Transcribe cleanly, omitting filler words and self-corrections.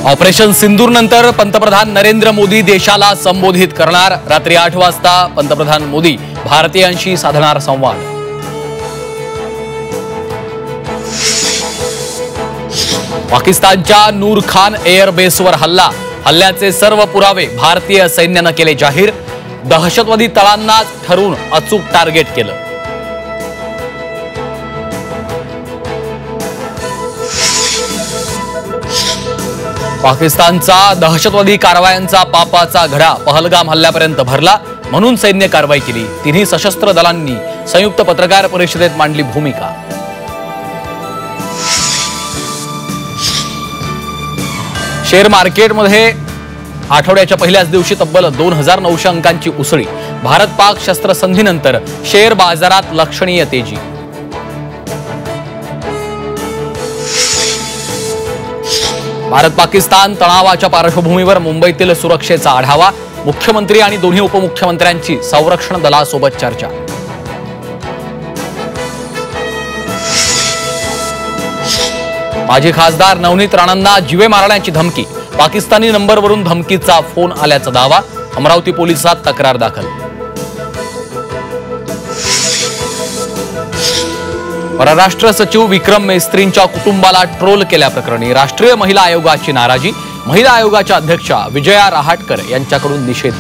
Operation सिंदूर नंतर पंतप्रधान नरेंद्र मोदी देशाला संबोधित करणार। रात्री 8 वाजता पंतप्रधान मोदी भारतीयांशी साधणार संवाद। पाकिस्तानच्या नूर खान एअर बेसवर हल्ल्याचे सर्व पुरावे भारतीय सैन्याने केले जाहीर। दहशतवादी तळांना ठरवून अचूक टार्गेट केलं। पाकिस्तानचा दहशतवादी कारवायांचा पापाचा घडा पहलगाम हल्ल्यापर्यंत भरला, म्हणून सैन्य कारवाई केली। तिन्ही सशस्त्र दलांनी संयुक्त पत्रकार परिषदेत मांडली भूमिका। शेअर मार्केटमध्ये आठवड्याच्या पहिल्याच दिवशी तब्बल 2900 अंकांची उसळी। भारत पाक शस्त्रसंधीनंतर शेअर बाजारात लक्षणीय तेजी। भारत पाकिस्तान तणावाच्या पार्श्वभूमीवर मुंबईतील सुरक्षेचा आढावा। मुख्यमंत्री आणि दोन्ही उपमुख्यमंत्र्यांची संरक्षण दलासोबत चर्चा। माजी खासदार नवनीत राणांना जीवे मारण्याची धमकी। पाकिस्तानी नंबरवरून धमकीचा फोन आल्याचा दावा। अमरावती पोलिसात तक्रार दाखल। परराष्ट्र सचिव विक्रम मेस्त्रींच्या कुटुंबाला ट्रोल केल्याप्रकरणी राष्ट्रीय महिला आयोगाची नाराजी। महिला आयोगाच्या अध्यक्षा विजया रहाटकर यांच्याकडून निषेध।